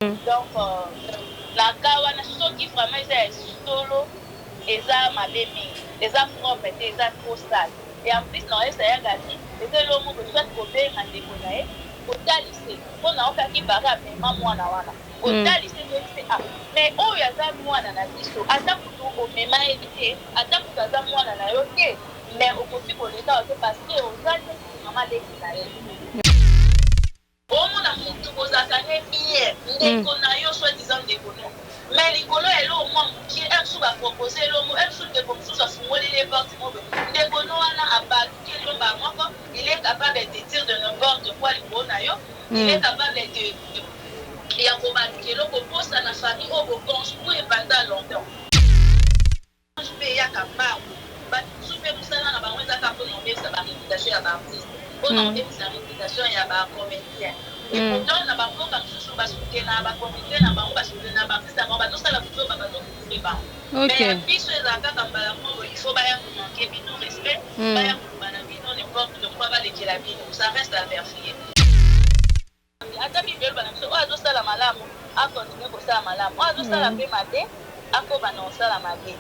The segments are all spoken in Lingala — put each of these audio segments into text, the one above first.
Donc la kawana soki vraiment eza solo eza malemi eza propre te eza trop sale et en plus na eza ya gati eza lomo ko soit ko benga ndeko na ye kotalise mpona okaki bara mema mwana wana kotalise ndese ah mais oyo aza mwana na biso ata kutu omema ye te ata kutu aza mwana na yo te mais okoki koleka te parce que oza neti mama leki na ye omona mutu kozaka ne bien ndeko na yo soit disant ndeko no mais likolo elo omwa mokie ersu bapropose elomo ersu ndeko mosusu afungoleli porte mobe ndeko no wana abaluki elomba moko il est capable de dire de n'importe quoi likolo na yo il est capable de ya kobaluki eloko mposa na famille oyo boconstruire pendant longtemps mpe eyaka mbangu basusu mpe mosala na bango ezaka mpona obebisa baréputation ya baartiste mpona obebisa réputation ya bacomédien et pourtant na bamboka mosusu basutena bakomite na bango basutena baartiste yango bazosala buto bazokutule bango mais biso ezala kaka mbala moko il faut baya komanke bino respect baya koloba na bino n'importe de quoi balekela bino ça reste à vérifier ata bibelo bana biso oyo azosala malamu akontinue kosala malamu oyo azosala mpe mabe akobana kosala mabe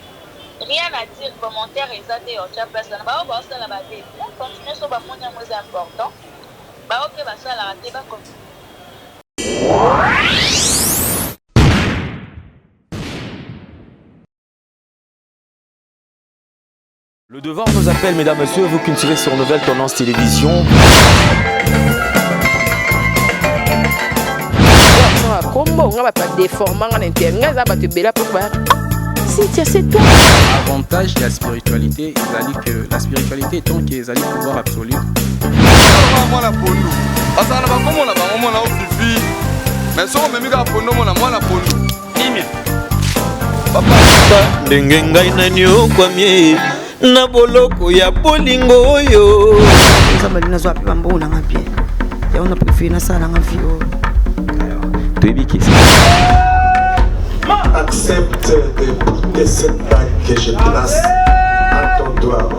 rien à dire commentaire eza te otya place wana bao baosala babe continue so bamoni yango eza important bao mpe basalaka te bakontinue. Le devoir nous appelle, mesdames, messieurs, vous qui tirez sur Nouvelle Tendance Télévision. Avantage de la spiritualité, que la spiritualité est tant qu'ils allaient pouvoir absolu. ndenge ngai nani okwamie na boloko ya bolingo oyo nzambe nazwa pe bambo na nga bien ya on a préféré na sala nga vie Toyebi qui c'est. Accepte d'écouter cette bague que je place à ton doigt.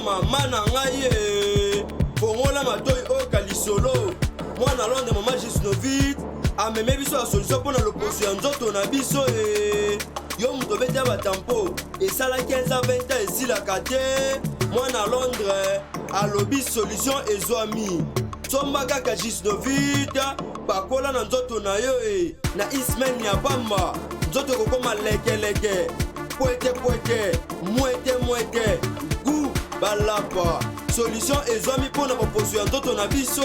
Maman na ngai fongola matoi o kalisolo mwana londe mama Gisnovit ameme biso ya solution mpona loposo ya nzoto na biso yo moto obeta batampo esalaki 15 20 ans esilaka te mwana Londres alobi solution ezwami somba kaka Gisnovit bakola na nzoto na yo na ismen ya pamba nzoto kokoma lekeleke poete mwete gu balapa solution ezwami mpona baposo ya nzoto na biso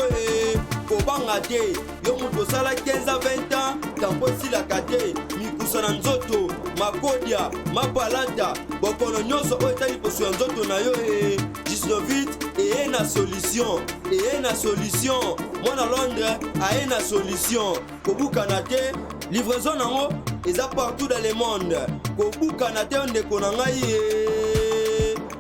kobanga te yo moto osala 15 20 ans tampo esilaka te mikusa na nzoto makodia mapalata bokono nyonso oyo etali poso ya nzoto na yo Gisnovit eye na solution mwana Londres aye na solution kobukana te livraison nango eza partout dans le monde kobukana te ndeko na ngai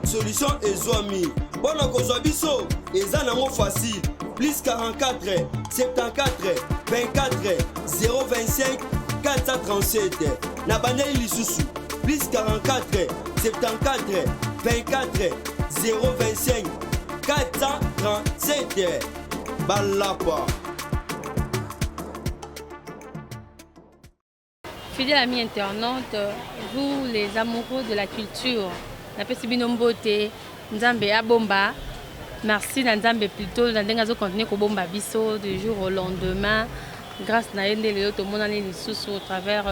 solution ezwami mpona kozwa biso eza nango facile plus 44 74 24 025 437 na bandeli lisusu plus 44 74 24 025 437 balapa. Fidèles amis internautes, vous les amoureux de la culture, napesi bino mbote nzambe abomba. Merci na nzambe plutôt na ndenga zo continuer ko bomba biso du jour au lendemain grâce na yende lelo to monane lisusu au travers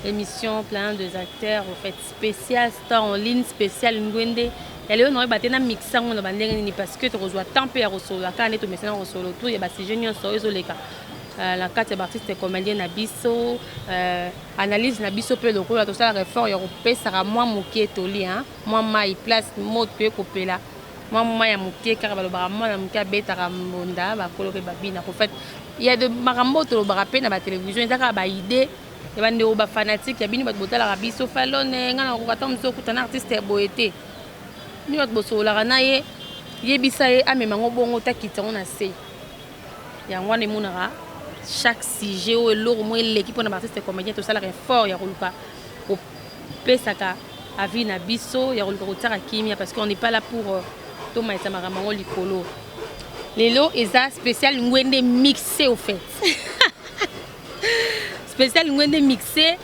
émission plein de acteurs au fait spécial star en ligne spécial ngwende ya lelo no batena mixango na bandenge ni parce que to rozwa tempe ya rosolo kana to mesena rosolo tout ya ba si génial so ezoleka la carte d'artiste comédien na biso analyse na biso pe lokolo to sala réfort ya kopesa moi mokie toli hein moi mai place mot pe kopela moi ya mokie car balobara moi na mokie betaka monda ba koloke babina en fait il y a de marambo to lobara pe na ba télévision ezaka ba idée ya bande o ba fanatique ya bini ba botala biso falone ngana ko kata mso kutana artiste boete ni ba bosola na ye yebisa ye amema ngobongo takita on a se ya ngwane munara chaque sujet ou l'eau moins l'équipe on a artiste comédien tout ça la fort ya koluka au pesaka avis na biso ya kolukakotaka kimia parce qu'on n'est pas là pour tomaisa makambo likolo. Lelo eza spécial ngwende mixé au fait. Spécial ngwende mixé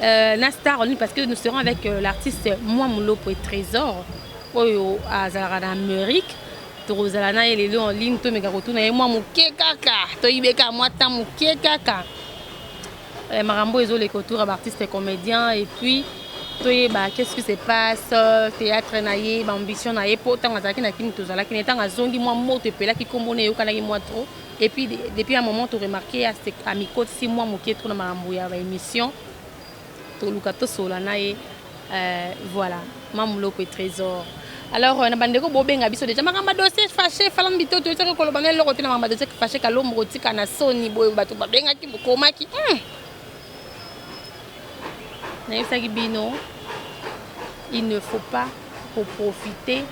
na star en ligne parce que nous serons avec l'artiste Moi Mulopo et Trésor oyo azalaka na Amérique. Tozala na lelo en ligne to meka kotuna ye moi moke kaka to ibeka moi ta moke kaka. Marambo ezo les contours artistes et comédiens et puis bah qu'est-ce qui se passe théâtre naie ambition naie pourtant azaki na kini tozala kini tanga zongi moi moto pela ki kombone yo kana ki moi trop et puis depuis un moment tu remarqué à micro 6 mois moki trop na marambo ya émission to lukato sola naie voilà Mamuloko et Trésor. Alors na bandeko bobenga biso déjà makamba dossier fâché falam bito to tsaka kolobana le côté na makamba dossier fâché kalombo tika na soni boyo bato babenga ki bokomaki il ne faut pas pour profiter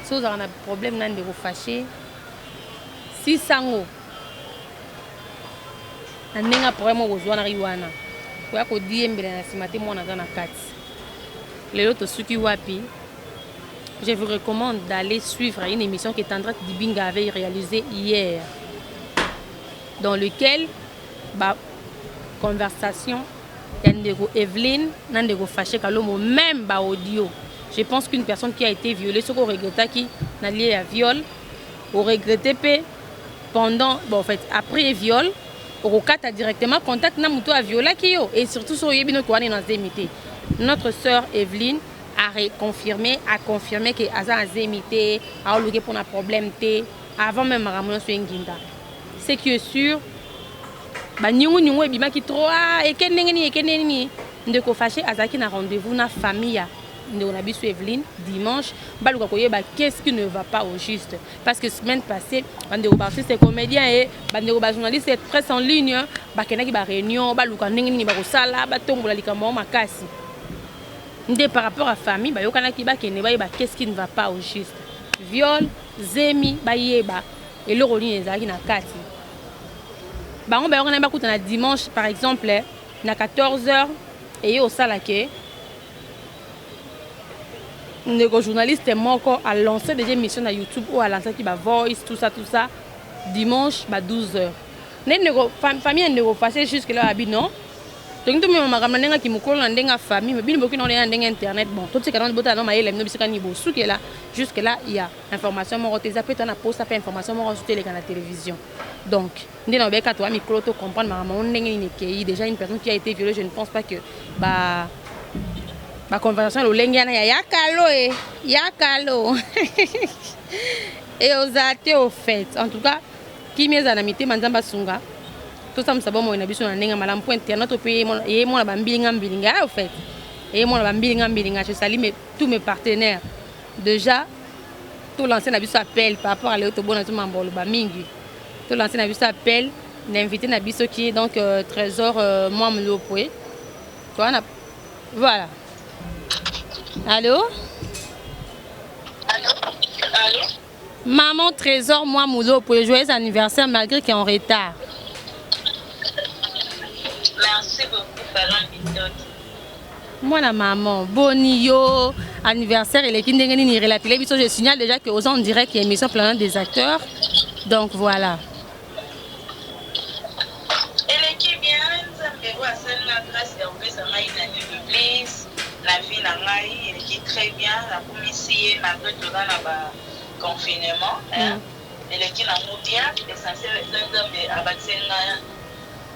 si vous avez un problème de vous fâcher si sango nandenga problème aux na riwana kwa ko diembele na simate mona na kati lelo to suki wapi. Je vous recommande d'aller suivre une émission que Tandra Dibinga avait réalisée hier dans lequel conversation Yandego Evelyne Nandego Fâché Kalomo même audio. Je pense qu'une personne qui a été violée, ce qu'on regrette qui n'a lié à viol, au regretté pendant en fait après viol, au cas a directement contact na muto a violé qui yo et surtout sur yebino ko dans démité. Notre sœur Evelyne a confirmé que Aza a zémité, a eu pour un problème avant même Ramon Swinginda. Ce qui est sûr, nyungu ebima ki trop et keneni de ko fâché Aza qui na rendez-vous na famille de on a biso Evelyne dimanche baluka koyeba qu'est-ce qui ne va pas au juste parce que semaine passée bande artistes et comédiens et bande journalistes et presse en ligne kenaki ba réunion baluka ndengeni ba ko sala ba tombola likambo makasi. Par rapport à la famille, qu'est-ce qui ne va pas au juste? Viol, zemi, bayeba, et le rôle est na kati. On a dimanche, par exemple, à 14h, et au salake, les journalistes a lancé des émissions sur YouTube ou a lancé qui Voice, tout ça, dimanche, 12h. Les familles ne vont pas jusque là, non? Donc tout le monde m'a ramené qui me colle dans famille mais bien beaucoup dans internet bon tout ce qui dans bota non maïle no bisika ni bo souke là jusque là il y a information mon roté zapé na poste après information mon sur télé la télévision donc ndé na beka toi micro to comprendre maman ndenge ni kei déjà une personne qui a été violée je ne pense pas que ba conversation lo lengiana ya kalo et aux athées au fait en tout cas qui mes anamité manzamba sunga tout ça me sabon moi na biso na ndenga malam point internet pe ye mo na bambilinga mbilinga au fait et moi na bambilinga mbilinga je salue tous mes partenaires déjà tout lancé na biso appel par rapport à l'auto bon tout mambolo ba mingi tout lancé na biso appel d'inviter na biso qui est donc Trésor Moi Mulopo voilà allô maman Trésor Moi Mulopo joyeux anniversaire malgré qu'il est en retard. Merci beaucoup, Fallon Bitoki. Moi, la maman, Bonio, anniversaire, et les Kindengeni ni la télévision, je signale déjà qu'aux gens on dirait qu'il y a une émission plein des acteurs. Donc voilà. Et l'équipe bien, ça me voit ça, la grâce et en fait, ça m'a une année de plus. La vie n'a pas eu, elle est très bien. La commission, malgré tout dans le confinement, et l'équipe n'a pas bien, il est censé abattre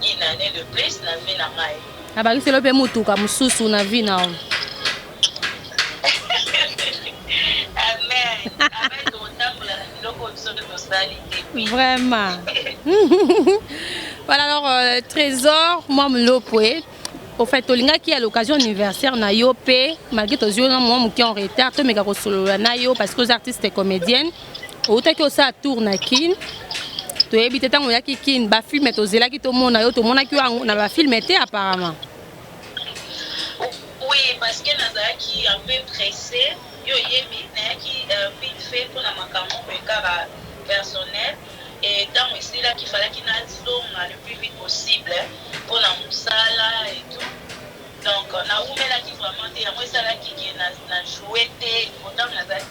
une année de plus na vie na mai. Abaki selo pe mutuka mususu na vie na. Amen. Amen to tambula loko biso de socialité. Vraiment. Voilà alors Trésor Moi Mulopo. Au fait Olinga qui a l'occasion anniversaire na yo pe malgré to zio na moi qui en retard to meka ko solo na yo parce que les artistes et comédiennes au ta que ça tourne à kin. Tu es habité tant qu'il y a ba film et aux élèves qui te montrent to mona qui on va filmer apparemment. Oui parce que nazara qui un peu pressé yo yebi na qui vite fait pour la makamon car personnel et tant aussi là qu'il fallait qu'il n'a le plus vite possible pour la musala et tout Donc, na oumelaki vraiment te yango esalaki ke na joue te autant nazalaki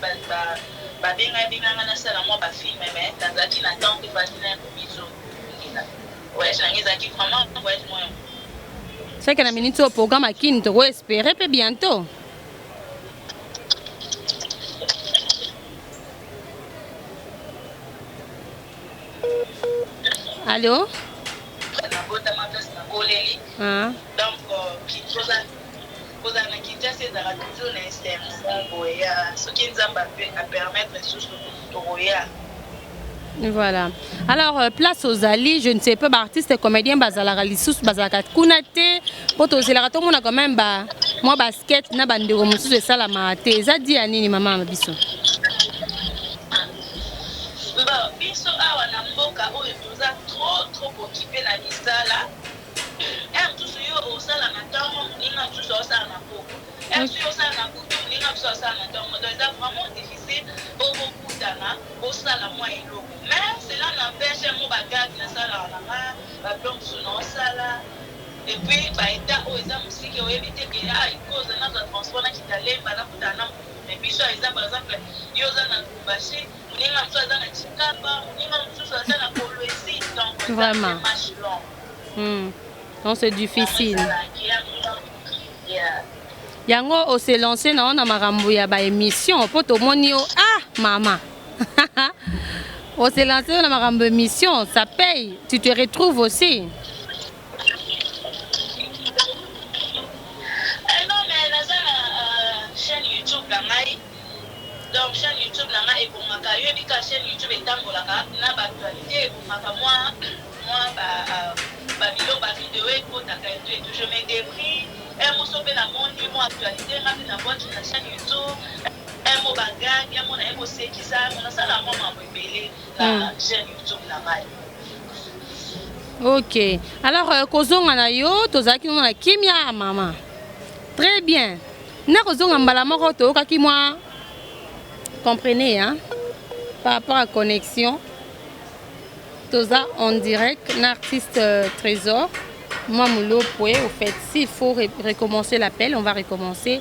babenganga nasala mwa bafilme mais nazalaki na temps mpe fasina ya komiso voyage nange ezalaki vraiment voyage moyo. C'est que na minute au programme à qui nous devons espérer peu bientôt. Allô? Donc, kozala na kinshasa ezalaka toujours na extension boya soki nzambe apermettre lisusu tokoya. Voilà. Alors, place aux alliés, je ne sais pas, artistes et comédiens, bazalaka lisusu, bazalaka kunate, poto zelaka to mona quand même ba moi basket na bandeko mususu esala mate. Eza di anini mama mabiso. Ba biso awa na mboka oyo toza trop occupé na misala. Tout ce yo osala na tango ninga tout ça osala na poko. Tout osala na kutu ninga tout ça osala na tango. Donc c'est vraiment difficile pour beaucoup d'ana osala moi eloko. Mais cela n'empêche mo bagage na sala na ma ba blom suna osala. Et puis ba état o eza musique o éviter que cause na transport na kitalemba na kutana. Mais biso eza par exemple yo za na bashi ninga tout ça na chikamba ninga tout ça na kolwezi. Donc vraiment non, c'est difficile. Yango on s'est lancé dans na marambo ya ba émission pour tout monde maman. On s'est lancé dans marambo émission, ça paye. Tu te retrouves aussi. Non mais la chaîne YouTube la mai. Donc chaîne YouTube la mai pour ma carrière bi ka chaîne YouTube etambola ka na ba actualité pour ma moi bilo ba vidéo ekotaka et tout je me débrouille un mot sur la monde mo actualité rapide na boîte na chaîne YouTube un mot bagage un mot na emo c'est qui ça on a ça la maman belé la chaîne YouTube la mai. OK. Alors kozonga na yo tozaki na kimia maman. Très bien. Na kozonga mbala moko to kaki moi comprenez hein par rapport à connexion. Toza en direct, un artiste Trésor. Moi, Moulo Poué, au fait, s'il faut recommencer l'appel, on va recommencer.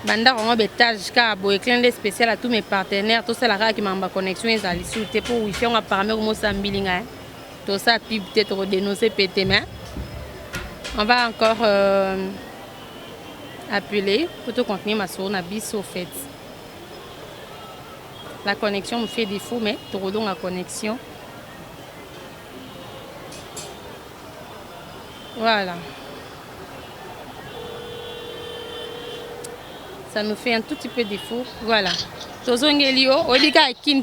Banda, on a des tâches, car il y a des spécial à tous mes partenaires. Tout ça, la qui m'a ma connexion, ils allaient sauter pour Wi-Fi. On va parler au mot Sambilinga. Tout ça, puis peut-être dénoncer pété, mais on va encore appeler pour tout continuer ma soeur Nabis au fait. La connexion me fait défaut, mais tu redonnes la connexion. Voilà. Ça nous fait un tout petit peu défaut. Voilà.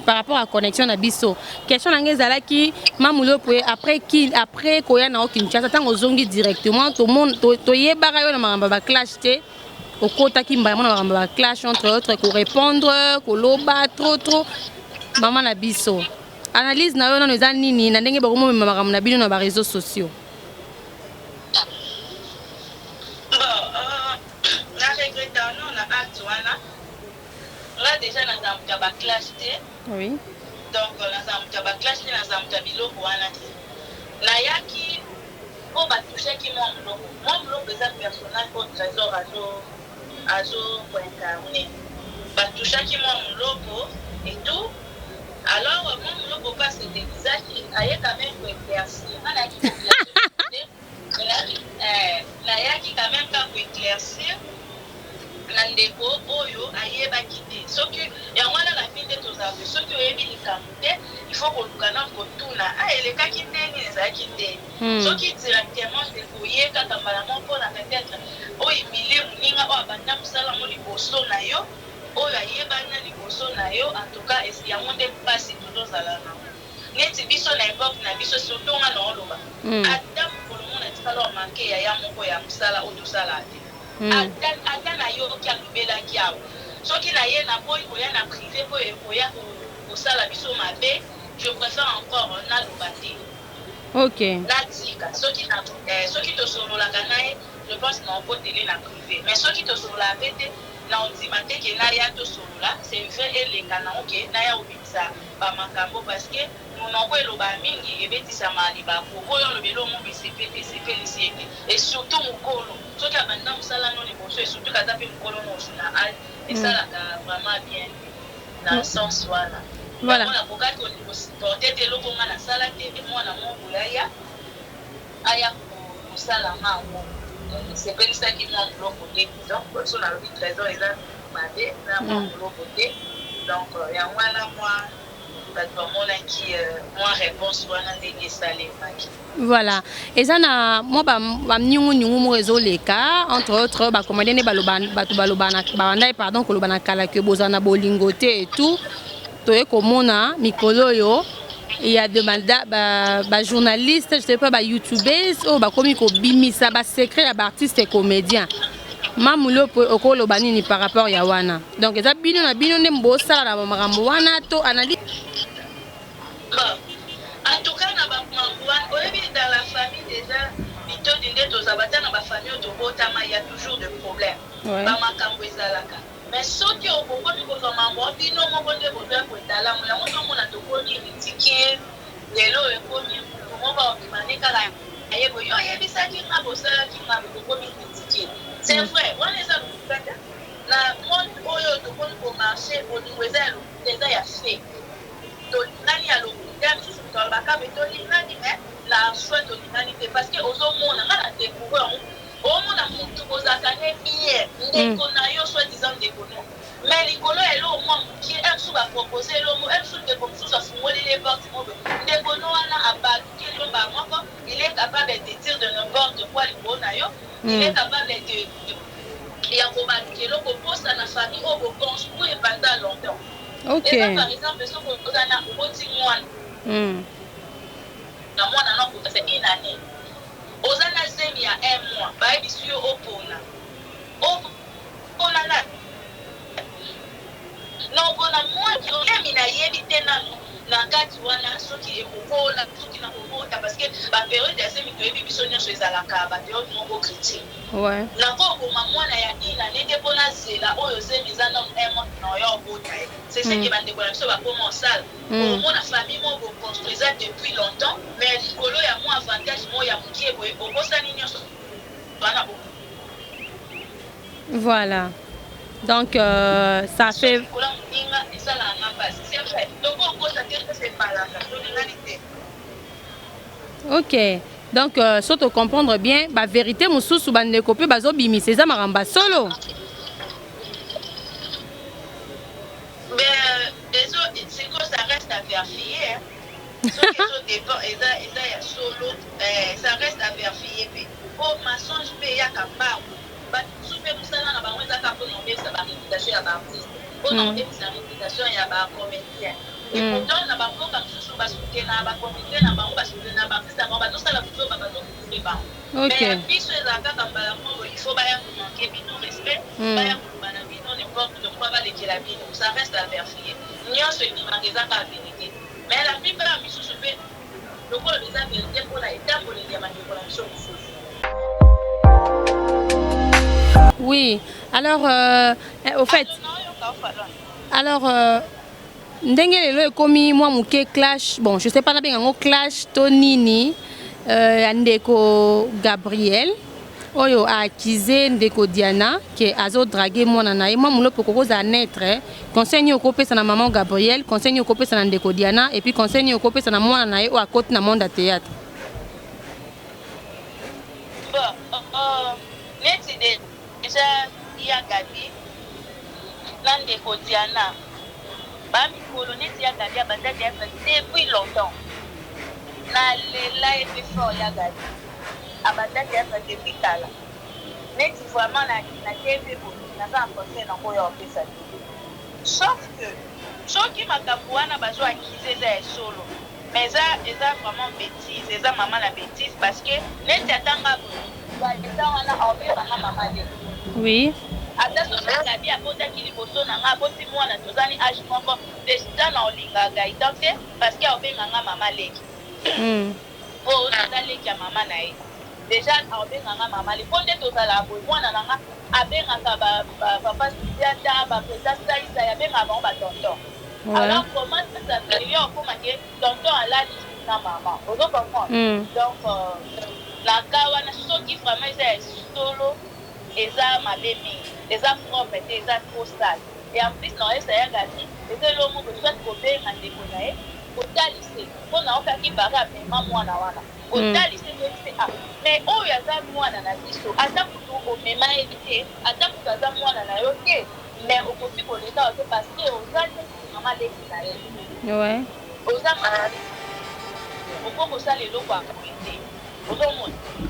Par rapport à la connexion à Bisso. Question qui après Koya na Kinshasa, tant aux ongi directement, tout le monde, toye bagayo na clash te. Au côté qui m'a clash entre autres, qu'on répondre, qu'on loba trop. Maman na Bisso. Analyse na yo na nous nini na ndenge ba komo mama na bino na ba réseaux sociaux. Là déjà dans un clash oui donc dans un clash dans un biloko wana nayaki pour batoucher qui mon blog des personnage au Trésor azo pour incarner batoucher qui mon logo et tout alors mon logo passe des visages aye quand même pour éclaircir nayaki quand même pour éclaircir Nandeko oyo ayeba kité soki yango na la fin de tozabe soki oyebi likambo te il faut kolukana kotuna eleka kindeni ezalaki te soki directement dekoye kaka mbala moko na peut-être oyo emile moninga oyo abanda mosala mo liboso na yo oyo ayebani na liboso na yo en tout cas yango nde mpasi tozozala nango neti biso na époque na biso surtout nga na oloba ata mokolo mona tikala omanke ya moko ya mosala oyo tosala te ata na yo oki alobelaki awa soki na ye na boyi koya na privé po ekoya kosala biso mabe je préfère encore naloba te natika soki tosololaka na ye je pense na okotele na privé mais soki tosolola pe te na ondima te ke naya tosolola c'est vrai eleka na oke naya obimisa bamakambo parce que monoko eloba mingi ebetisama libaku oyo olobelo mo besepelisi et surtout mokolo soki abanda mosala no liboso et surtout kata mpe mokolo no osuna age esalaka vraiment bien dans sens wana voilà nakokaki porte te eloko nga nasala te mwana mongo aya kosala mango sepelisaki mwa moloko te donc so nalobi trésor eza mabe na mwa moloko te donc yango wana mwa bato bamonaki mwa réponse wana ndenge esalemaki. Voilà. Et ça na moi bamnyungu mo ezoleka entre autres bakomande ne bato balobana pardon kolobana kala ke bozana bolingote et tout toye komona mikolo yo il y a des journalistes, je sais pas, youtubeurs ou bakomi ko bimisa ba secret ya artistes et comédiens. Mamulo okolo banini par rapport ya wana. Donc eza bino na bino ne mbosala na makambo wana to analyse. En tout cas na ba makambo wana dans la famille déjà bito dinde to zabata na ba famille to botama il y a toujours des problèmes. Ba makambo ezalaka. Mais soki okokomi kozwa mambo bino moko nde boza koetala mo yango tomona tokoni mitiki lelo ekomi moko obimane kala ayebo yo yebisaki nga bosalaki nga bokomi mitiki. C'est vrai, wana eza lukata na monde oyo tokoni komarche bolingo eza ya fe tolingani ya lokuta misusu tolobaka me tolingani me la choix tolingani te parce que ozomona nga na découvrir omona mutu kozaka ne bien ndeko na yo soi-disant ndeko no mais likolo elo mwa mokie esu bapropose elomo esu ndeko mosusu afungoleli porte mobe ndeko no wana abaluki elomba moko il est capable de dire de n'importe quoi likolo na yo il est capable de ya kobaluki eloko posa na famille oyo boconstruire pendant longtemps. Ok. Et par exemple soki ozana oboti mwana na mwana no kotasa une année oza na zemi ya 1 mois bayebisi yo opona na opona mwami nayebi te nano na kati wana soki ekokola soki na kokota parce que baperiode ya zemi toyebi biso nyonso ezalaka baperiode moko critique nako okoma mwana ya inane te mpona zela oyo zemi eza nano 1 mois na oyo obota ye c'est ce que bandeko na biso bakoma osala omona famille moko boconstruisa depuis longtemps mais likolo ya mwa avantage mo ya mokie boye okosani nyonso wana bo. Voilà. Donc ça fait ok. Donc surtout comprendre bien la vérité mususu bande copie bazo bimisa eza maramba solo. Mais c'est que ça reste à vérifier. Solo, ça reste à vérifier. Oh, mensonge pe ya kambaku. But soupe musala na bango za kapo na mbesa ba réputation ya ba artiste. On a mbesa réputation ya ba comédien. Et pourtant na bango ka susu ba soutenir na ba comédien na bango ba soutenir na ba artiste ba to sala buto ba to soutenir ba. Mais biso za ka kambala mo il faut ba ya manquer bino respect, ba ya bana bino n'importe de quoi va les la bino. Ça reste à vérifier. Nyonso ni mageza ka vérité. Mais la plupart biso soupe donc les a vérité pour la étape pour les diamants pour la chose. Oui, alors au fait, alors ndenge lelo ekomi mwa muke clash, bon je sais pas na benga ngo clash tonini ndeko Gabriel oyo a accusé ndeko Diana que azo draguer mwana na ye mwa mulopo kokoza naître conseil okopesa na maman Gabriel, conseil okopesa na ndeko Diana et puis conseil okopesa na mwana na ye o akoti na monde à théâtre. Déjà, il y a Gabi, Nandeko Diana, Bami Colonel Gabi a battu depuis longtemps. Na lela et fort ya Gabi, a battu depuis Tala. Mais vraiment, na TV, na pas pensé dans quoi on fait ça. Sauf que, ce qui m'a capouana, bazo acquis c'est solo. Mais ça, c'est vraiment bêtise, c'est ça maman la bêtise parce que net attend oui. Gabi a qui liboso na nga boti mwana tozani age moko déjà na olinga gaidante parce que obenga mama leki. Oh na leki ya mama na ye. Déjà obenga mama le ponde tozala boy mwana na nga abenga ka ba papa sidiata ba pesa isa ya benga ba tonton. Alors, comment ça fait? Il y a tonton à la liste na maman. Vous comprenez? Donc, la kawana, ceux qui vraiment est solo, et ça m'a béni, et ça propre, et ça trop sale. Et en plus, non, ça y a gagné, et c'est l'homme que soit coupé, un déconné, au lycée, on a aucun qui barre à mes mamans, au lycée, mais oh, il y a ça, moi, dans la liste, à ta pour au même évité, à ta pour ça, moi, dans la ok, mais au côté pour l'État, parce que aux années, maman, les ouais. Aux années, au cours ça, les lots à côté.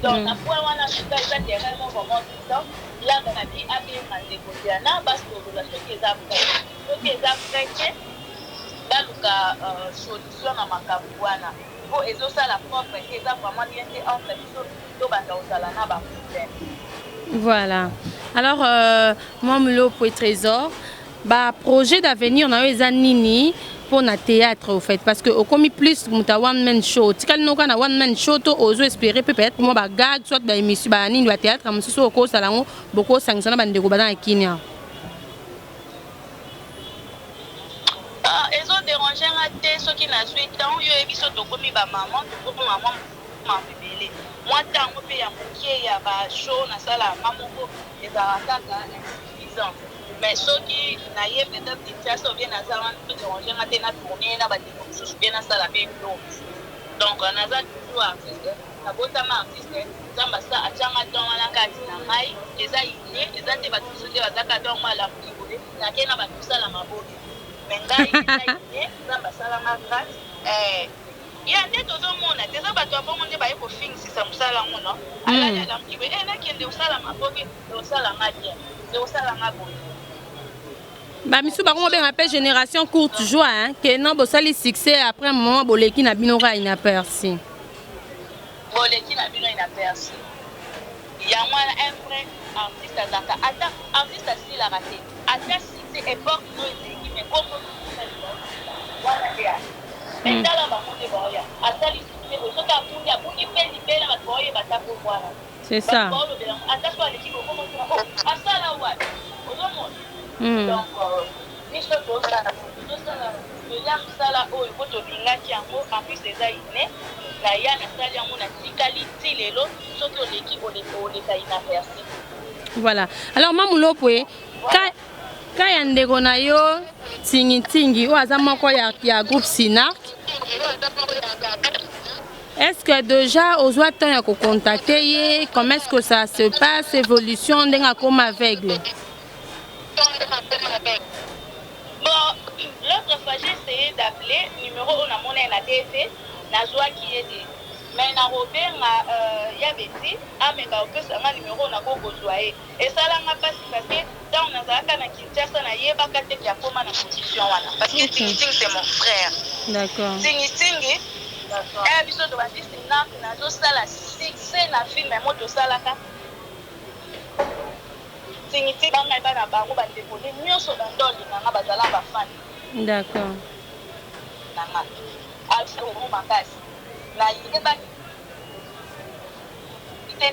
Donc, après, on a fait ça vraiment vraiment tout ça. Là, on a dit, à bien découvrir, parce que vous avez fait des après. Donc, les après, dans le solution à ma cabouana. Pour les autres, la propre, et ça vraiment bien entre les autres, voilà. Alors, moi, Moulo pour trésor, bah projet d'avenir, on a eu Zanini pour le théâtre, au fait, parce que au commis plus, on a one man show. Si on a one man show, on ose espérer peut-être pour moi, bah gag, soit bah émission, bah ni le théâtre, comme si au cours salon, beaucoup sanctionné bah ndeko dans Kenya. Ils ont dérangé un thé, ceux qui n'ont 8 ans, ils ont vu ce commis bah maman, maman m'a bébé. Moi, tant que je suis à la show, na sala maman et ça va insuffisant. Mais ceux qui n'ont peut-être des pièces ou bien na sala, ils ont dérangé un thé na tourner na bâti comme ça, bien na sala bien close. Donc on a ça toujours artiste, na botama artiste, zamba ça achanga dans la carte na mai, les a iné, les a te batusu de bazaka dans la mukibole, na kena batusa la maboke. Mais là il iné, zamba sala na carte, il y a des choses au monde, des gens qui ont monté par pour finir si ça me sale à mon nom. Alors il y a des gens qui veulent que ça la maboke, ça la madia, ça la maboke. Bah misu ba on appelle génération courte joie hein que non bo sali succès après un moment boleki na binora inaperçu. Boleki na bino inaperçu. Il y a moi un vrai artiste azaka ata artiste si la raté. Ata si c'est époque no ezeki mais comme voilà dia. Mais dans la bamonde boya. Ata li c'est au soka pundi apundi peli bela ba boye bata pour voir. C'est ça. Ata soit l'équipe comment asa la wa. Donc, nous sommes tous là. Nous sommes là. En plus, les aïnés, la yana salia mona tikalité les lots, surtout l'équipe les kaina percé. Voilà. Alors, Mamoulo Poué, quand y a un dégonayo, tingi, ou azama quoi y a groupe Sinark. Est-ce que déjà, aux autres temps, y a contacté, comment est-ce que ça se passe, évolution d'un comme aveugle? Bon, l'autre fois j'ai essayé d'appeler numéro on a mon NADF, na joie qui est dit. Mais na Robert il y avait dit ah mais bah que ça un numéro on a besoin et ça là m'a pas parce que dans on a ça na Kinshasa na yeba kate qui a comme na position wana parce que Ting c'est mon frère. D'accord. Ting d'accord. Et biso de bandi c'est na zo sala succès na film mais moto sala ka d'accord.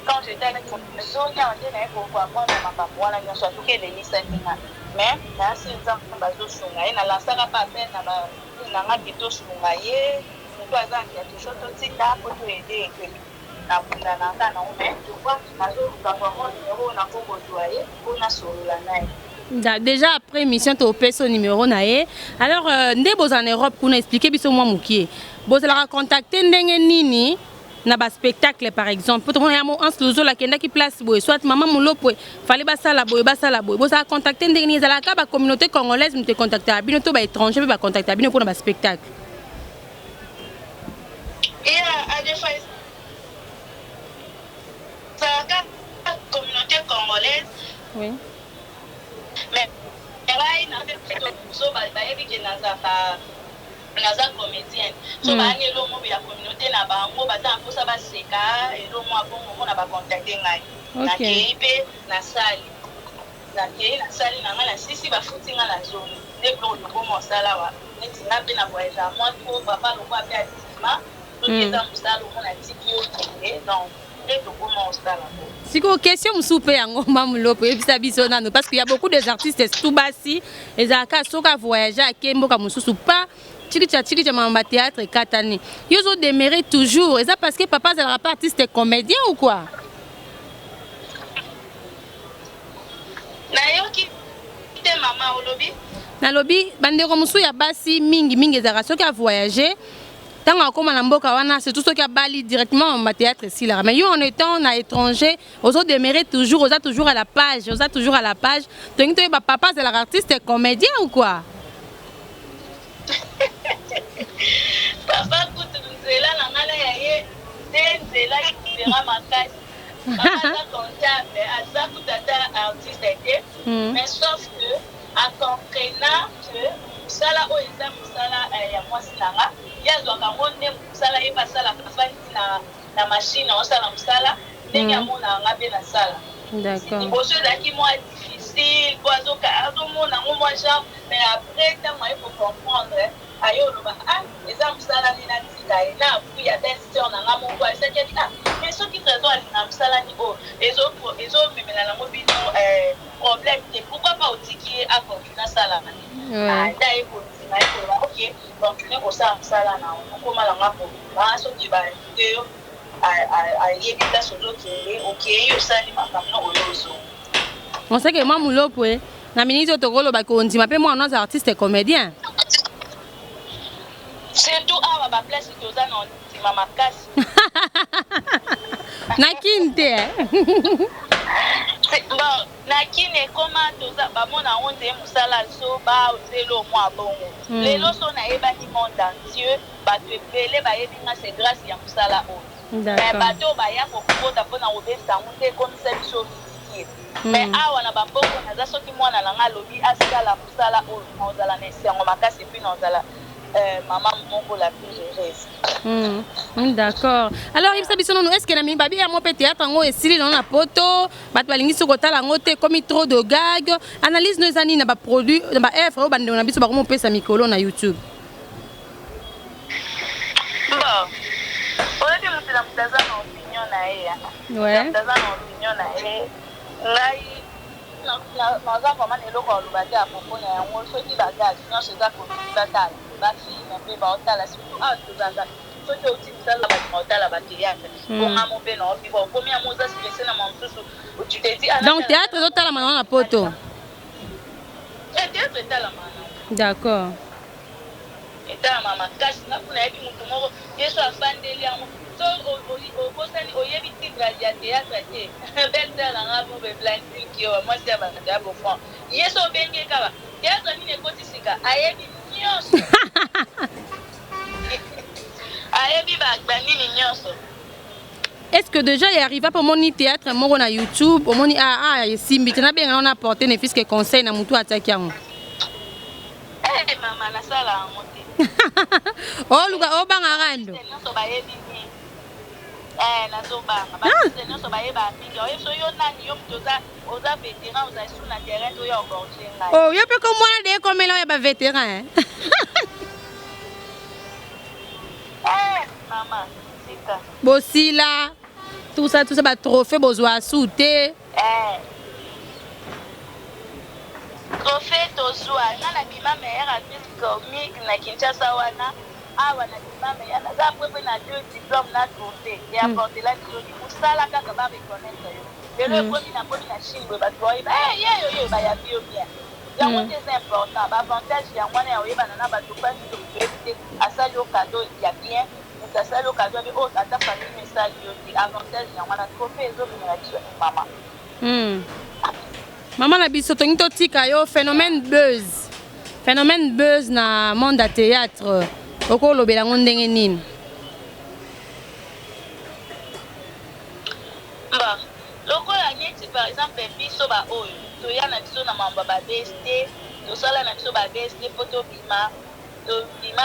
Quand j'étais avec mon maison, il y a un pour voir moi, ma soit tout qu'elle est mais là, c'est un bateau sur la lancé pas peine à la ghetto sur la yé, nous avons quelque chose de petit là pour aider. Déjà après mission tu opé son numéro naé. Alors ndé boz en Europe qu'on a expliqué biso moi mukie. Boz la contacter ndenge nini na ba spectacle par exemple. Pour moi en slozo la kenda qui place boy soit maman Moulo Poué fallait ba sala boy. Boz la contacter ndenge ni za la ka ba communauté congolaise me te contacter bino to ba étranger ba contacter bino pour na ba spectacle. Et à des fois la communauté congolaise. Oui. Mais là, il a fait plutôt naza comédienne. So ba ngelo mo ya communauté na bango baza mposa ba seka et lo mo abongo na ba contacter ngai. Na keipe na sali. Na kei na sali na ngala sisi ba futinga na zone. Ne ko ko mo sala wa. Neti na pe na voyage moi ko papa lo kwa pe atima. Donc ils ont ça lo mo na tiki o donc après tokoma osala siko question musupe yango mamulopo ebisa biso nano parce qu'il y a beaucoup des artistes tout basi ezalaka soka voyager akemboka mususu pas tchiki mamba théâtre katani yozo demeurer toujours et ça parce que papa est un artiste comédien ou quoi? nayoki te mama olobi nalobi bandeko musu ya basi mingi ezalaka soki a voyager tant akoma na mboka wana c'est tout ce qui a bali directement en théâtre ici là mais yo en étant à étranger ozo demeurer toujours oza toujours à la page donc papa c'est l'artiste comédien ou quoi? papa kutu nzela na ngala ya ye te nzela ikipera makasi papa aza comptable aza kutata artiste te mais sauf que akomprenant que mosala oyo eza mosala ya mwasi nanga ye azwaka ngo nde mosala ye basalaka afandi na machine aosala mosala ndenge amonaka nga mpe nasala liboso ezalaki mwa difficile po azomona ngo mwa genre mais après ntango aye kocomprendre aye oloba eza mosala nde natika ye na apui ya belle-sœur nanga moko asaki ati mais soki trésor alinga mosalani oyo ezomemela nango bino problème te pourquoi pas otiki ye akontinue asalaka nda ye kontinue ayekoloba ok kontinue kosala mosala na okoma nanga kobima soki bainvite yo ayebi place ozokende okei osali makambo oyo ozonga on sait que moi mulopo na minute tokoloba kondima mpe mwana aza artiste comédien surtout awa baplace toza na ondima makasi nakini te bon nakini ekoma toza bamona yango nde mosala so baozelo mwa bongo lelo so nayebani monde entier bato ebele bayebi nga c'est grâce ya mosala oyo mais bato baya kokota mpona kobebisa yango nde ekomisa biso visitire mais awa na bamboka naza soki mwana nanga alobi asala mosala oyo naozala na esengo makasi epuis naozala maman moko la plus heureuse. D'accord. Alors il s'habille non est-ce que na mi babi ya mo pe théâtre ngo esili non na poto bat balingi soko tala ngo te comme trop de gag analyse nos ani na ba produit na ba œuvre o bande na biso ba ko mo pesa mikolo na YouTube. Bon. Oyebi mutila mutaza na opinion na ye. Ouais. Mutaza na opinion na ye. Ngai naza vraiment eloko olobaki apropos na yango soki bagage nyonso eza kobatala bafilme mpe baotala surtout awa tozanga soki outi mosala bato baotala bathéâtre ongamo mpe na obiba okomi yango oza stresse na mwa mosusu tu te dis donc théâtre ezotalama na poto théâtre etalamana d'accord etalama makasi nakuna yebi motu moko yeso afandeli yango so obosani oyebi titre ya théâtre te belle-sœur nanga mo beblandine kio mwasi ya bato ya bofran ye so obenge kaka théâtre nini ekotisika ayebi nyonso ayebi banini nyonso. Est-ce que déjà il arrive pour mon théâtre moko na YouTube au moni simbi tena benga on a porté ne fils que conseil na mutu ataki yango mama na sala yango te oh luka o banga rando nyonso bayebi ni nazobanga basi nyonso bayeba mingi oyeso yo nani yo mutu oza vétéran oza sur na terrain to yo engorgé ngai oh yo pe ko mwana de komela ya ba vétéran maman sika bosila tout ça ba trophée bozwa souté trophée tozwa nga na bima meilleure artiste comique na Kinshasa wana awa na bima meilleure naza mpe na 2 diplôme na trophée et apporter la joli mosala kaka ba reconnaître yo lelo ekomi na chingwe bato bayeba yo bayabi yo bien yango te c'est important baavantage yango wana ya oyebana na bato mpasi toyebi te asali yo cadeau ya bien moto asali yo cadeau abe oyo ata famille esali yo te avantage yango wana trophée ezomemela biso mama mama na biso tongi totika yo phénomène buzz na monde ya théâtre okolobela ngo ndenge nini lokola neti par exemple biso baoyo toya na biso na mambo babeste tosala na biso babeste mpo tobima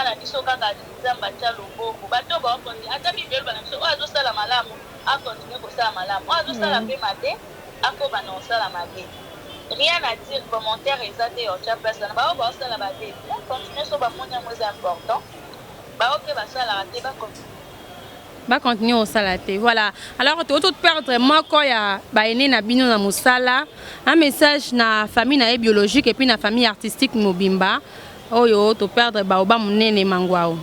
na biso kaka nzambe atya loboko bato baokonti ata bibelo bana biso oyo azosala malamu akontinue kosala malamu oyo azosala mpe mabe akoba na kosala mabe rien à dire commentaire eza te otya place na bao baosala babe continue so bamoni yango eza important bao mpe basalaka te va continuer au salaté. Voilà. Alors, tu vas perdre moi quand il y a baïné na bino na musala, un message na famille na biologique et puis na famille artistique mobimba. Oh yo, tu perdre baoba munene mangwao.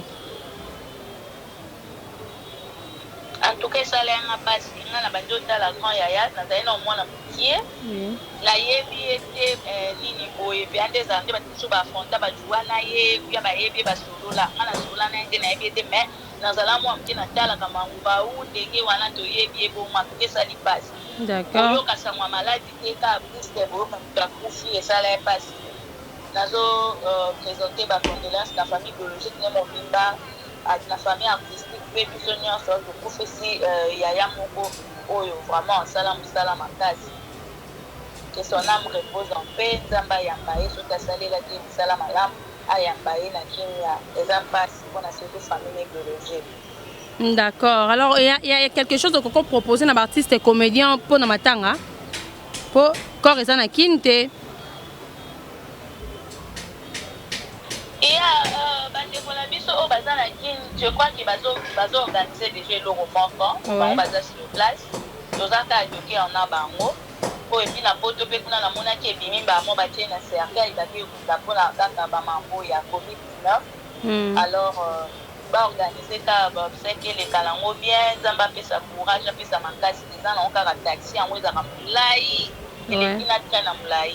En tout cas, ça l'a passé. On a bandi au la grand yaya, on a un moins pied. La yebi était nini boy, bien des années, tu vas affronter bajuana ye, puis ba yebi basolo la, on a sola na été na yebi était mais dans la moi qui na tala comme un baou, dégé wana to yebi bon ma que ça lui passe. D'accord. Yo kasa moi maladie et ka plus de bon ta coufi et ça l'a passé. Nazo présenter ba condoléances la famille biologique ne mon bimba à la famille artistique. Et puis, ce n'est pas de prophétie, Yaya Moko, vraiment, salam makasi. Que son âme repose en paix, Zamba Yambaye, sur ta salée, la Kim Salam Alam, Ayambaye, la Kimia, les impasses, pour la seule famille biologique. D'accord. Alors, il y a quelque chose qu'on propose à l'artiste et comédien pour Namatanga, pour Korizana Kinte. Et je crois qu'ils vont organiser déjà le roman sur place. Nous avons en Abango. Et puis, la photo de la mona qui est bimé, mon bâtiment na cercle, il a dit que la Mambo, il y a Covid-19. Alors, va organiser ça, c'est que les calango bien, Zamba fait sa courage, fait sa mancase, les gens ont un taxi, en haut, ils ont moulaï, et les filles n'ont pas moulaï.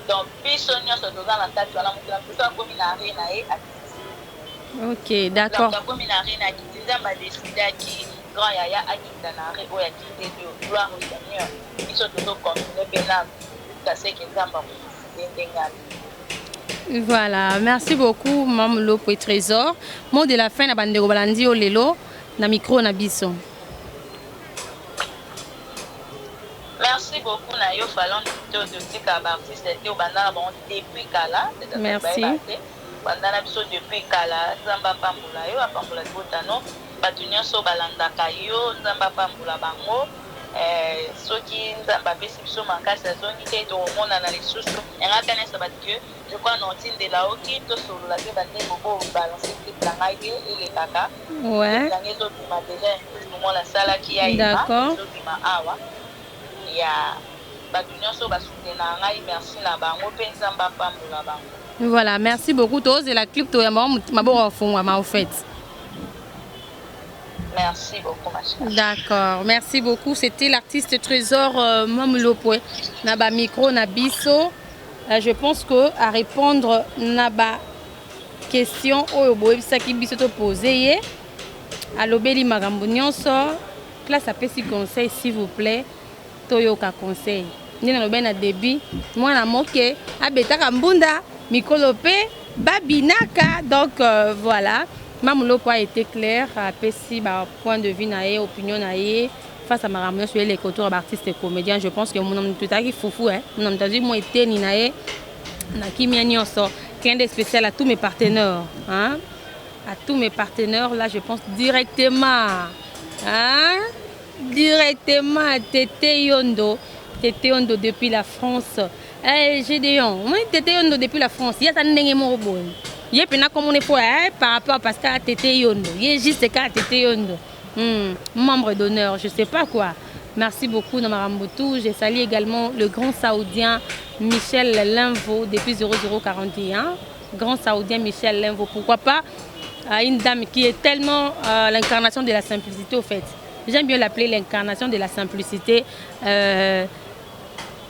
Donc, puis, Sonia se doit dans la tête, on a montré un communaré. Ok, d'accord. Donc, la communaré, ils ont décidé qui grand yaya a quitté l'arrêt, ou a quitté le gloire au Seigneur. Ils sont toujours continués, pénal, jusqu'à ce qu'ils aient Voilà, merci beaucoup, Mme Lopo et Trésor. Mot de la fin, na bandeko balandi olelo, na micro na biso. Merci beaucoup, Nayo Fallon, de Tika Baptiste, c'était au Bandana depuis Kala. Merci. Bandana biso depuis Kala, Zamba Pambula, yo, Pambula Botano, Batunia So Balanda Kayo, Zamba Pambula Bango, Soki, Zamba Bessi biso Mankasa Zoni, Té, au monde dans les sous, et Rakane Sabatke, je crois, non, de la Oki, tout sur la Bande, Bobo, balancer la Maïde et les Kaka. Ouais. Les autres, il m'a déjà un peu la salle qui a été. D'accord. Voilà, merci beaucoup. C'est la clip de ma fait. Merci beaucoup, ma chère. D'accord, merci beaucoup. C'était l'artiste Trésor Mamulopoué. Naba micro, nabiso. Je pense que à répondre naba question au saki biso to poser. Alobeli magambo nyonso. Place à petit conseil s'il vous plaît. Toyoka conseil. Nina no bena débit. Moi na moke abetaka mbunda mikolope babinaka. Donc voilà. Mamulopo a été clair à Pessi, point de vue naé, opinion naé, face à ma ramener sur les cultures d'artistes et comédiens. Je pense que mon nom tout à fait foufou, hein. Mon nom dit moi été ni naé, na kimi nyonso, qu'un des spécial à tous mes partenaires, hein, à tous mes partenaires là, je pense directement, hein, directement à Tété Yondo depuis la France. Gédéon, moi Tété Yondo depuis la France, il y a un n'engemo bon. Il y a comme on est pour par rapport parce qu'à Tété Yondo. Il y a juste qu'à Tété Yondo. Membre d'honneur, je ne sais pas quoi. Merci beaucoup, Namarambutu. Je salue également le grand saoudien Michel Linvo depuis 0041. Grand saoudien Michel Linvo. Pourquoi pas une dame qui est tellement l'incarnation de la simplicité au fait. J'aime bien l'appeler l'incarnation de la simplicité.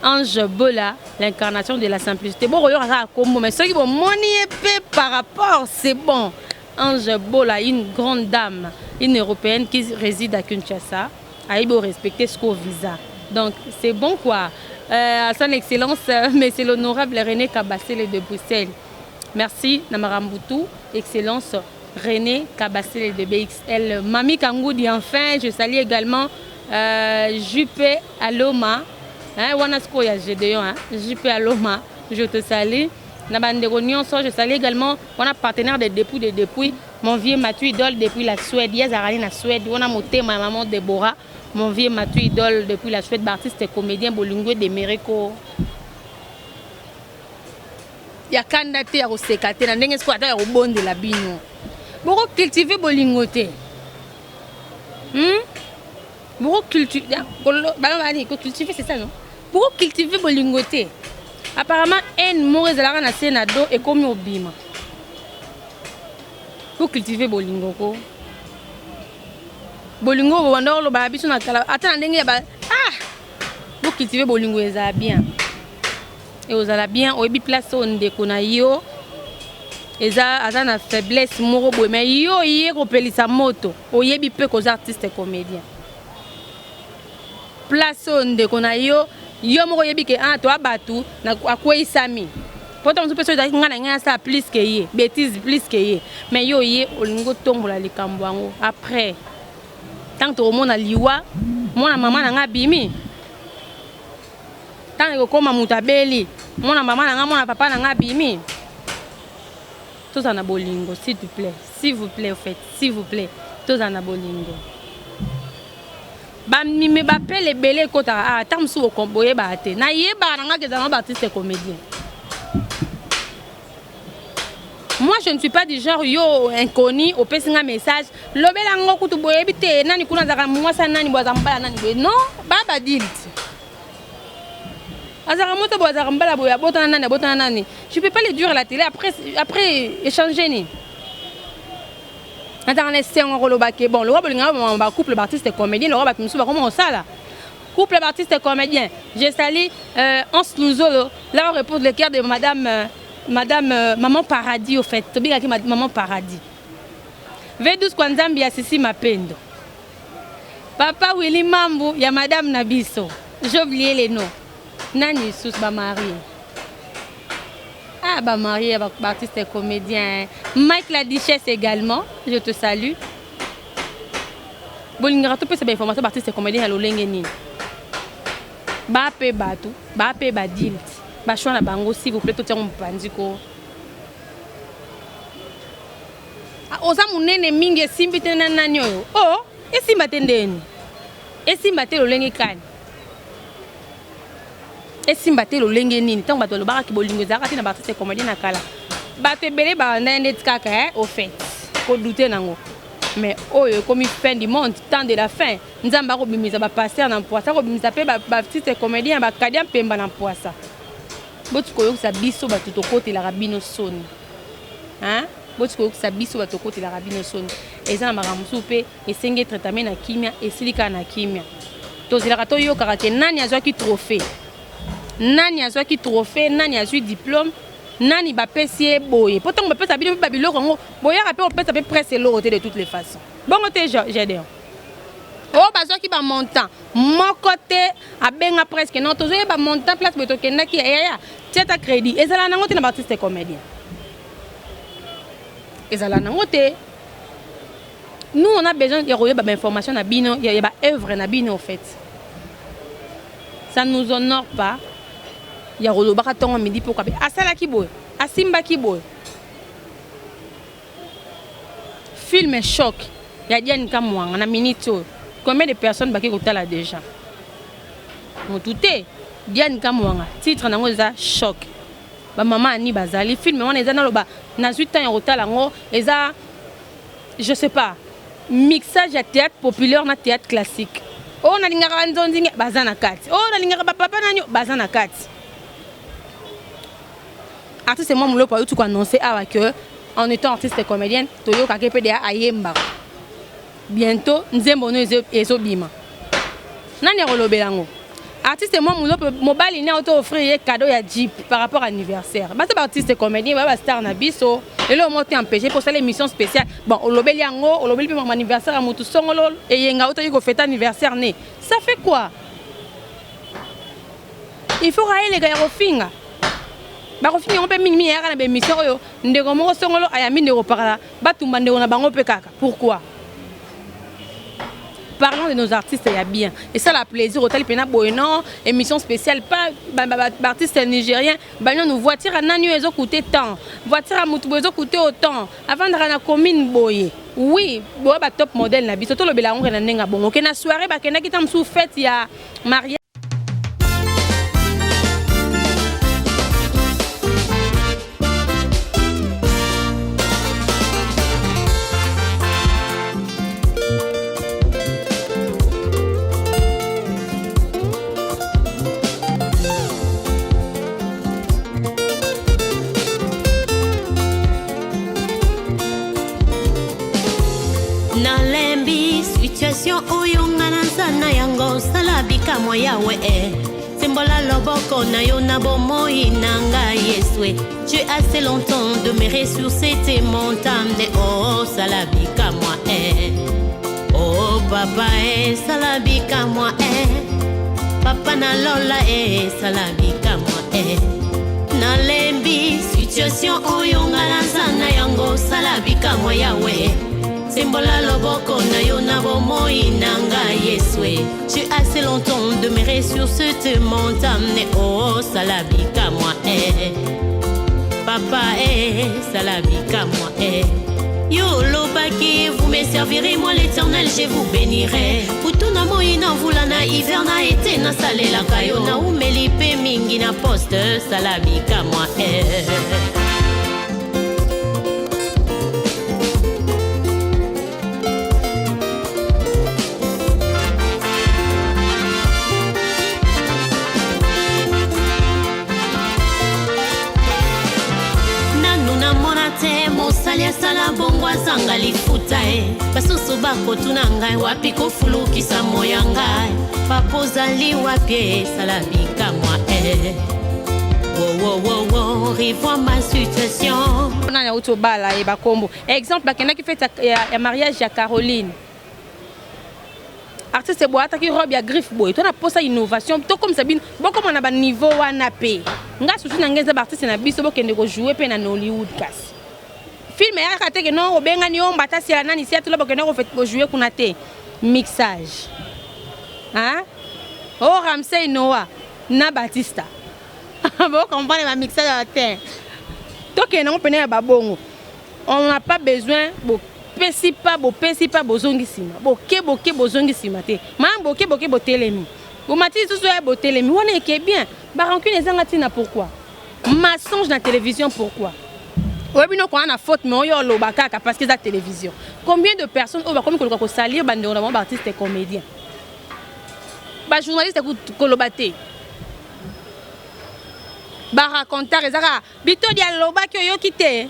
Ange Bola, l'incarnation de la simplicité. Bon, mais ceux qui vont monnaie par rapport, c'est bon. Ange Bola, une grande dame, une européenne qui réside à Kinshasa, a eu respecter ce visa. Donc, c'est bon quoi. À son excellence, mais c'est l'honorable René Kabassele de Bruxelles. Merci, Namarambutu, excellence René Kabassele de BXL. Mami Kangoudi, enfin, je salue également Juppé Aloma. Wanasko ya Gédéon, JP Aloma, je te salue. Je salue également mon partenaire de depuis mon vieux Mathieu Idole depuis la Suède. Il y a la Suède, on a monté ma maman Déborah, mon vieux Mathieu Idole depuis la Suède, artiste et comédien Bolingwe de Mériko. Il y a candidaté à Osekate, na ndenge squatter au bon de la bino. Boko cultiver Bolingote. Pour cultiver, c'est ça, non? Pour cultiver le lingoté. Apparemment, un mot est là, na sénado et comme au bima. Pour cultiver le lingoko. Bolingo, on va le babi sur la cala. Attends, pour cultiver le lingo, c'est bien. Et vous allez bien, au bi place on décona yo. Et ça, ça na faiblesse moro boy. Mais yo, hier au pelisa moto. Au yebi peu qu'aux artistes et comédiens. Place on décona yo. Yo moko yebi ke ah toi batu na akoi sami. Pourtant on peut se dire ngana ça plus que yé, bêtise plus que yé. Mais yo yé olingo tombola likambo ngo après. Tant que mon aliwa, mon maman na bimi. Tant que koma mutabeli, mon maman na mon papa na bimi. Tous en abolingo, s'il vous plaît. S'il vous plaît au fait, s'il vous plaît. Tous en abolingo. Ba mime ba pele belé kota ah tam su okomboye ba te na yeba na nga ke artiste comédien. Moi je ne suis pas du genre yo inconnu au pesinga message lobela ngo kutu boye bite nani kuna zaka mwasa nani boza mbala nani boye non baba dilt azaka moto boza mbala boye botana nani je peux pas le dire à la télé après échanger ni. Attends, bon, le roi couple d'artistes et comédiens, le roi comment ça là? Couple d'artistes et comédiens. J'ai sali Hans Louzolo, là on répond le cœur de madame Maman Paradis au fait. Tobi qui Maman Paradis. V12 Kwanzambi ya Sisi Mapendo. Papa Willy Mambu, il y a madame Nabiso. J'ai oublié les noms. Nani Sous ba mari. Ah bah marié avec artiste et comédien. Mike la Duchesse également, je te salue. Bolingara tout peut savoir information artiste et comédien à l'olengeni. Ba pe batu, ba pe badilt. Ba chona bango s'il vous plaît tout on pandiko. Ah oza munene mingi simbite na nanyo. Oh, et si matendeni. Et si maté l'olenge kan. Et si mbaté le lenge nini tant bato le baraki bolingo zaka tina batiste comédien na kala bato belé ba ndende kaka au fait ko douter nango mais oyo comme fin du monde temps de la fin nzamba ko bimisa ba passer na poisa ko bimisa pe ba batiste comédien ba kadia pemba na poisa botu ko yoka biso bato to côté la rabino soni hein botu ko yoka biso bato côté la rabino soni eza na maramusu pe esenge traitement na kimia esilika na kimia to zilaka to yoka ke nani azwaki trophée. Nani a qui trophée, nani a eu diplôme, nani ba pesier boye. Pourtant on peut s'habiller babilo kongo. Boya rappel on peut s'habiller presque l'autre de toutes les façons. Bon côté j'ai dit. Oh bazo qui ba montant. Mon côté a benga presque non toujours ba montant place beto kenda ki ya. Tieta crédit. Et ça là nango te na artiste comédien. Et ça là nango te. Nous on a besoin de regarder ba information na bino, il y a ba œuvre na bino en fait. Ça ne nous honore pas. Il y a Rolo Baraton midi pour Kabé. Asala Kiboy, Asimba Kiboy. Film choc. Il y a Diane Kamouang, on a minute. Combien de personnes qui ont là déjà? Mon tout est Diane Kamouang. Titre n'a pas choc. Ma maman Ani Bazali. Film on est dans le bas. N'a 8 ans en retard là. Et ça, je sais pas. Mixage à théâtre populaire na théâtre classique. Oh na lingara nzonzi bazana kati. Oh na lingara papa nanyo bazana kati. Artiste moi moulo pa tout annoncer que en étant artiste et comédienne toyo ka KPDA ayemba. Bientôt nzembo no ezobima. Nani rolobelango. Artiste moi moulo mobile ni auto offrir cadeau ya Jeep par rapport à anniversaire. Ba c'est artiste et comédien ba star na biso. Et là on monte empêché pour ça l'émission spéciale. Bon olobeli yango, olobeli mon anniversaire à mutu songolo et yenga auto yiko fête anniversaire né. Ça fait quoi? Il faut railler les gars au finga. Ba ko finga on peut minimi ya na émission yo ndeko moko songolo ayami ndeko parala batumba ndeko na bango pe kaka. Pourquoi? Parlons de nos artistes, il y a bien. Et ça, la plaisir, au Talipena Boénon, émission spéciale, pas artistes nigériens, nous voitures à Nanyu, ils ont coûté tant. Voitures à Moutoubo, ils ont coûté autant. Avant de rendre la commune Boye. Oui, Boye, top modèle, surtout le Bélaron, il y a un bon. Ok, la soirée, il y a une sous fête, il y a mariage. nalembi situation oyo nga nazana yango sala bikamwa yawe sembola loboko na yo na bomoi na ngai yeswe tu as assez longtemps de me ressourcer tes montagnes oh sala bikamwa oh papa sala bikamwa papa na lola sala bikamwa nalembi situation oyo nga nazana yango sala bikamwa yawe sembola loboko na yo na bomoi na ngai yeswe tu as assez longtemps de me ressources te m'entamener oh sala bikamwa papa sala bikamwa yo lobaki vous me servirez moi l'éternel je vous bénirai putuna moi na vula na hiver na été na salelaka yo na umeli pe mingi na poste sala bikamwa sala bongo azanga lifuta basusu bakotuna ngai wapi kofulukisa moya ngai papozali wapi sala bikamwa revois ma situation on a auto bala et bakombo exemple bakenda qui fait ya mariage ya Caroline artiste boata ki robe ya griffe boy to na posa innovation to comme sabine boko mona ba niveau wana pe nga susu na ngeza ba artiste na biso bokende ko jouer pe na Hollywood kasi film ya kate ke non obenga ni omba ta sila nani sia tulo bokende ko fait jouer kuna te mixage hein oh Ramsey Noah na Batista bon comprendre ma mixage à terre to ke non pene ba bongo on n'a pas besoin pesi pa bozongi sima boke bozongi sima te mam boke botelemi o mati tout so botelemi on est que bien ba rancune ezanga tina pourquoi mensonge na télévision pourquoi oui non quand on a faute mais on yo lo bakaka parce que la télévision combien de personnes on va comme ko salir bande on a artiste et comédien ba journaliste ko lobaté ba raconter ezaka bito dia lobaki yo kité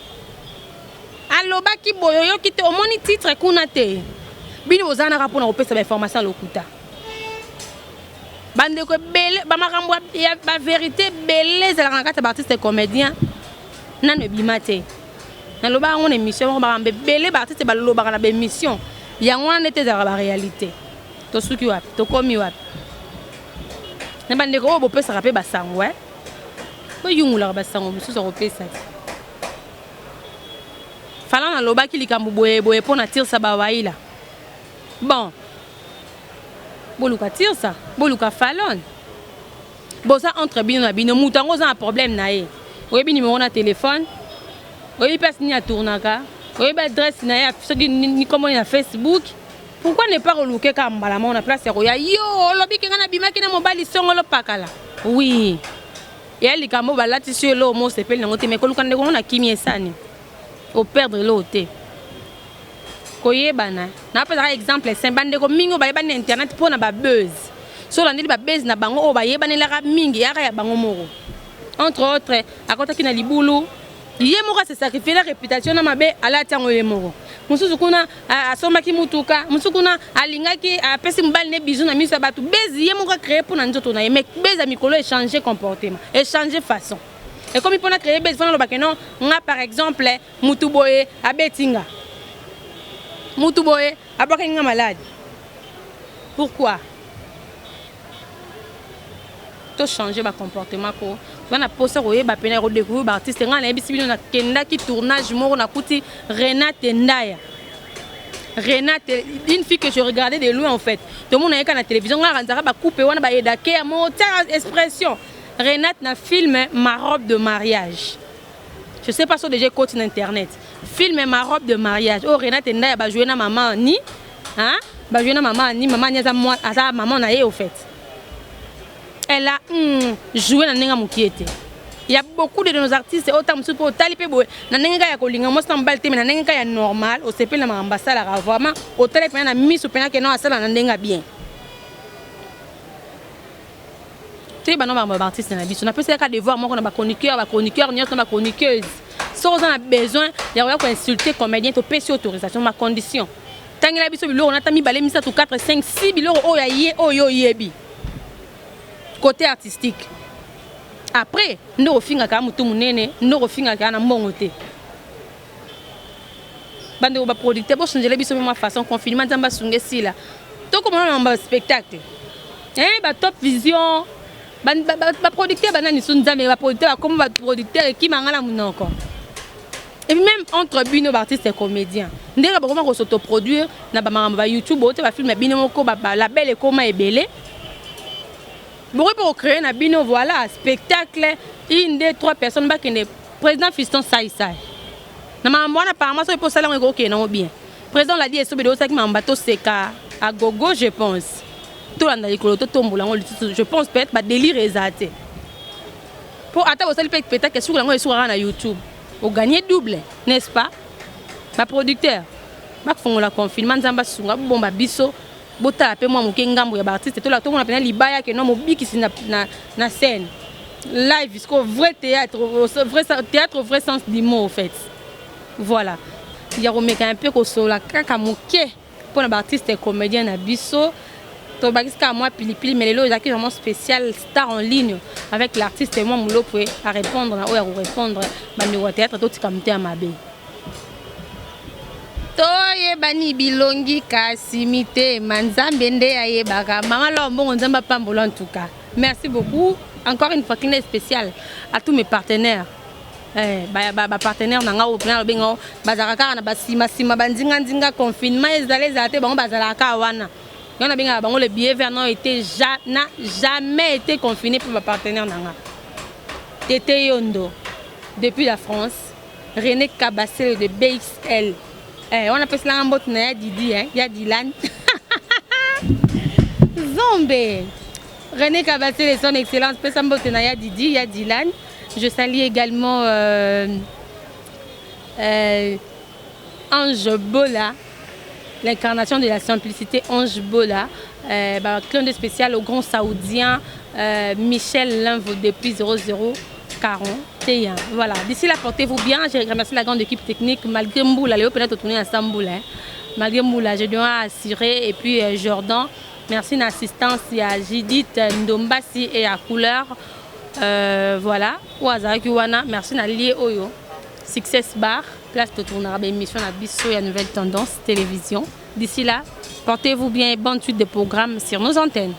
alobaki boyo yo kité au moni titre kuna te bino ozana ka pona opesa ba information lokuta bande ko bele ba makambo ya ba vérité bele za la kata artiste et comédien nane bimate na loba on émission ba rambe bele ba artiste ba loba na ba émission ya ngwana te za ba réalité to suki wapi to komi wapi na bande ko bo pesa rapé ba sangwe bo yungula ba sango mususu ko pesa fala na loba ki likambu boye pona tire sa ba waila bon boluka tire ça boluka falon bon ça entre bino na bino mutango za un problème na ye oyebi numéro na téléphone oyebi place ni tournaka oyebi adresse na ya soki ni comment na Facebook pourquoi ne pas relouquer comme mbala na place ya yo lobi kinga na bimaki na mobali songolo pakala oui et elle likambo balati sur lo mo sepel na ngote me koluka ndeko na kimi esani au perdre l'autre koyebana na pa exemple sembande ko mingo ba yebana internet pona ba buzz so la ndili ba buzz na bango o ba yebana la mingi ya ya bango moko entre autres à côté qui na libulu yemoko se sacrifier la réputation na mabe ala tango yemoko mususu kuna asoma ki mutuka mususu kuna alingaki apesi mbali ne bizu na miso batu bezi yemoko créer pour na nzoto na yemek beza mikolo échanger comportement échanger façon et comme il peut créer besoin le bakeno nga par exemple mutuboye abetinga mutuboye abakenga malade pourquoi to changer ba comportement ko bana posa ko yeba pena ko découvrir ba artiste nga na ebisi bino na kenda ki tournage moko na kuti Renate Ndaya Renate une fille que je regardais de loin en fait tout le monde na yeka na télévision nga ranzaka ba couper wana ba edake ya mo expression Renate na film Ma robe de mariage je sais pas si déjà côté sur internet film Ma robe de mariage oh Renate Ndaya ba jouer na maman ni hein ba jouer na maman ni za moi asa maman na ye au fait. Elle a joué dans nenga mukiete. Il y a beaucoup de nos artistes autant musu po talipe boy na nenga ya kolinga mo sambal te na nenga ya normal au sepel na ambassade la vraiment au talipe na misu pena ke no asala na nenga bien. Tu ba no ba artiste na biso na peut se ka devoir mo ko na ba chroniqueur nyot na ba chroniqueuse. Si on a besoin, il y a ko insulter comédien to pesi autorisation ma condition. tangela biso biloko na tami balé misa to 4 5 6 biloko oyo aye oyo yebi côté artistique après ndo ofinga ka mutu munene ndo ofinga ka na mbongo te bande ba producteur bo changer biso même façon confinement nzamba sunge sila to comme on ba spectacle ba top vision ba producteur banani sunzambe ba producteur comme ba producteur qui mangala munoko. Et même entre bino artistes et comédiens ndenge ba comment s'autoproduire na ba mangamba YouTube ote ba film bino moko ba label et comment ebele pour créer na bino voilà spectacle une deux trois personnes ba kende président Fiston Sai na mama na apparemment ça pour ça là on est non bien président l'a dit eso bedo ça qui mamba to seka à gogo je pense tout là dans les colotos tombola je pense peut-être ba délire exaté pour attendre ça peut-être que sur là sur na YouTube au gagner double n'est-ce pas ba producteur ba font la confinement nzamba sunga bomba biso bota pe moi moke ngambo ya ba artiste to la to on appelle libaya que non mobiki na scène live jusqu'au vrai théâtre au vrai sens du mot en fait voilà il y a un peu ko sola kaka moke pour un artiste et comédien na biso to bakiska moi pili mais les lots vraiment spécial star en ligne avec l'artiste et moi mulo pour à répondre ou à répondre bandi au théâtre to tikamte à mabe toye bani bilongi kasimite manzambe nde ayebaka mama lombo nzamba pambola en tout cas merci beaucoup encore une fois clin spécial à tous mes partenaires ba partenaire nanga au plan bengo bazaraka na basima bandinga confinement ezalé zate bango bazalaka wana yona benga bango le billet vert n'a jamais été confiné pour ma partenaire nanga Tété Yondo depuis la France René Cabassel de BXL on appelle cela un bot na Didi hein ya Dylan Zombe René Cabassel et son excellence peut s'embaucher na ya Didi ya Dylan. Je salue également Ange Bola, l'incarnation de la simplicité, Ange Bola, clin de spécial au grand saoudien Michel Linvo depuis 0041. Voilà, d'ici là, portez-vous bien. Je remercie la grande équipe technique, malgré Mboula, Léo peut-être tourner à Samboul. Malgré Mboula, je dois assurer. Et puis Jordan, merci d'assistance à Judith Ndombasi et à Couleur. Voilà, merci Nali Oyo, Success Bar, place de tournage émission à Bisso et à Nouvelle Tendance Télévision. D'ici là, portez-vous bien et bonne suite de programmes sur nos antennes.